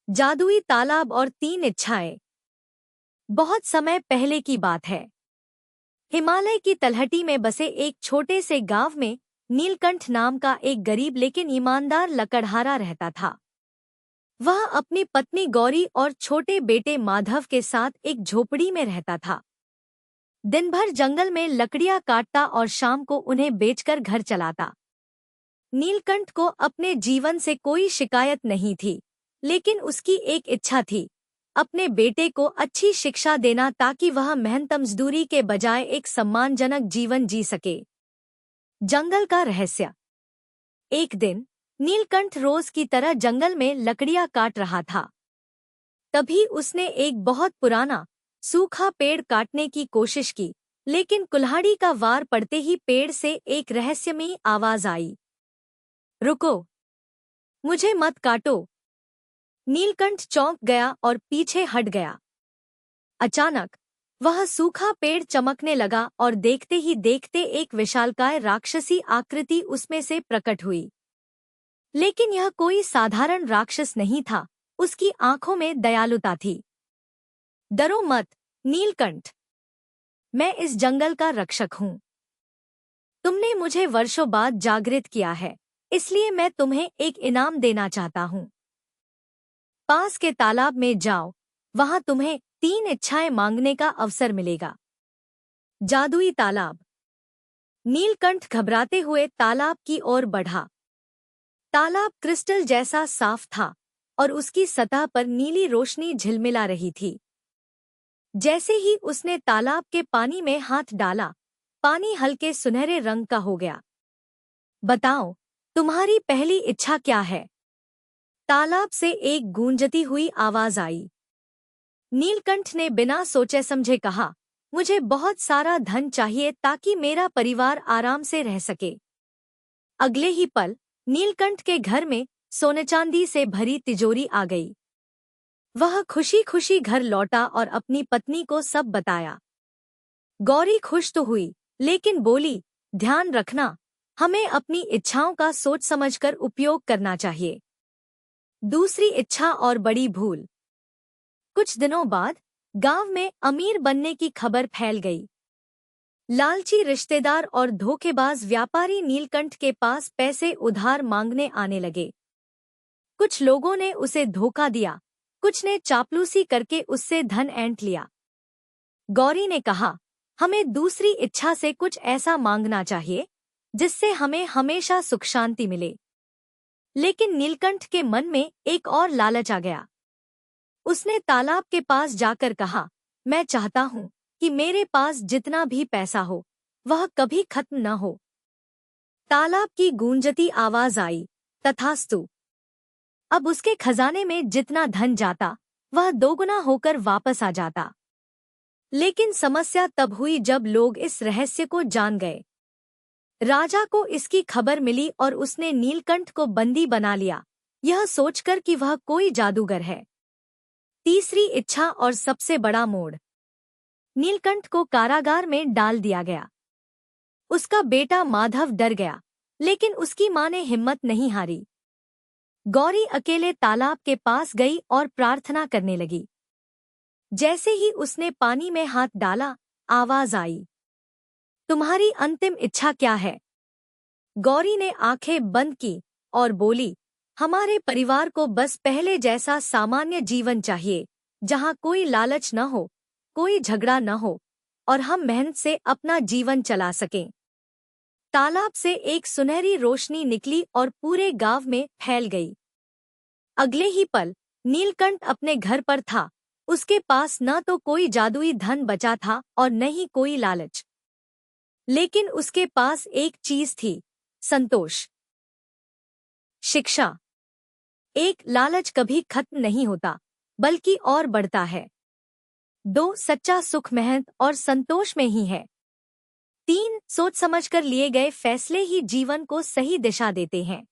जादुई तालाब और 3 इच्छाएं। बहुत समय पहले की बात है। हिमालय की तलहटी में बसे एक छोटे से गांव में नीलकंठ नाम का एक गरीब लेकिन ईमानदार लकड़हारा रहता था। वह अपनी पत्नी गौरी और छोटे बेटे माधव के साथ एक झोपड़ी में रहता था। दिन भर जंगल में लकड़ियां काटता और शाम को उन्हें बेचकर घर चलाता। नीलकंठ को अपने जीवन से कोई शिकायत नहीं थी, लेकिन उसकी एक इच्छा थी, अपने बेटे को अच्छी शिक्षा देना ताकि वह मेहनत मजदूरी के बजाय एक सम्मानजनक जीवन जी सके। जंगल का रहस्य। एक दिन नीलकंठ रोज की तरह जंगल में लकड़ियां काट रहा था। तभी उसने एक बहुत पुराना सूखा पेड़ काटने की कोशिश की, लेकिन कुल्हाड़ी का वार पड़ते ही पेड़ से एक रहस्यमयी आवाज आई, रुको, मुझे मत काटो। नीलकंठ चौंक गया और पीछे हट गया। अचानक वह सूखा पेड़ चमकने लगा और देखते ही देखते एक विशालकाय राक्षसी आकृति उसमें से प्रकट हुई। लेकिन यह कोई साधारण राक्षस नहीं था, उसकी आंखों में दयालुता थी। डरो मत नीलकंठ, मैं इस जंगल का रक्षक हूँ। तुमने मुझे वर्षों बाद जागृत किया है, इसलिए मैं तुम्हें एक इनाम देना चाहता हूँ। पास के तालाब में जाओ, वहां तुम्हें 3 इच्छाएं मांगने का अवसर मिलेगा। जादुई तालाब। नीलकंठ घबराते हुए तालाब की ओर बढ़ा। तालाब क्रिस्टल जैसा साफ था और उसकी सतह पर नीली रोशनी झिलमिला रही थी। जैसे ही उसने तालाब के पानी में हाथ डाला, पानी हल्के सुनहरे रंग का हो गया। बताओ, तुम्हारी पहली इच्छा क्या है? तालाब से एक गूंजती हुई आवाज आई। नीलकंठ ने बिना सोचे समझे कहा, मुझे बहुत सारा धन चाहिए ताकि मेरा परिवार आराम से रह सके। अगले ही पल नीलकंठ के घर में सोने चांदी से भरी तिजोरी आ गई। वह खुशी खुशी घर लौटा और अपनी पत्नी को सब बताया। गौरी खुश तो हुई, लेकिन बोली, ध्यान रखना, हमें अपनी इच्छाओं का सोच समझकर उपयोग करना चाहिए। दूसरी इच्छा और बड़ी भूल। कुछ दिनों बाद गांव में अमीर बनने की खबर फैल गई। लालची रिश्तेदार और धोखेबाज व्यापारी नीलकंठ के पास पैसे उधार मांगने आने लगे। कुछ लोगों ने उसे धोखा दिया, कुछ ने चापलूसी करके उससे धन ऐंठ लिया। गौरी ने कहा, हमें दूसरी इच्छा से कुछ ऐसा मांगना चाहिए जिससे हमें हमेशा सुख शांति मिले। लेकिन नीलकंठ के मन में एक और लालच आ गया। उसने तालाब के पास जाकर कहा, मैं चाहता हूँ कि मेरे पास जितना भी पैसा हो वह कभी खत्म न हो। तालाब की गूंजती आवाज आई, तथास्तु। अब उसके खजाने में जितना धन जाता वह दोगुना होकर वापस आ जाता। लेकिन समस्या तब हुई जब लोग इस रहस्य को जान गए। राजा को इसकी खबर मिली और उसने नीलकंठ को बंदी बना लिया, यह सोचकर कि वह कोई जादूगर है। तीसरी इच्छा और सबसे बड़ा मोड़। नीलकंठ को कारागार में डाल दिया गया। उसका बेटा माधव डर गया, लेकिन उसकी मां ने हिम्मत नहीं हारी। गौरी अकेले तालाब के पास गई और प्रार्थना करने लगी। जैसे ही उसने पानी में हाथ डाला, आवाज आई, तुम्हारी अंतिम इच्छा क्या है? गौरी ने आंखें बंद की और बोली, हमारे परिवार को बस पहले जैसा सामान्य जीवन चाहिए, जहां कोई लालच न हो, कोई झगड़ा न हो और हम मेहनत से अपना जीवन चला सकें। तालाब से एक सुनहरी रोशनी निकली और पूरे गांव में फैल गई। अगले ही पल नीलकंठ अपने घर पर था। उसके पास न तो कोई जादुई धन बचा था और न ही कोई लालच, लेकिन उसके पास एक चीज थी, संतोष। शिक्षा। एक, लालच कभी खत्म नहीं होता बल्कि और बढ़ता है। 2, सच्चा सुख मेहनत और संतोष में ही है। 3, सोच समझकर लिए गए फैसले ही जीवन को सही दिशा देते हैं।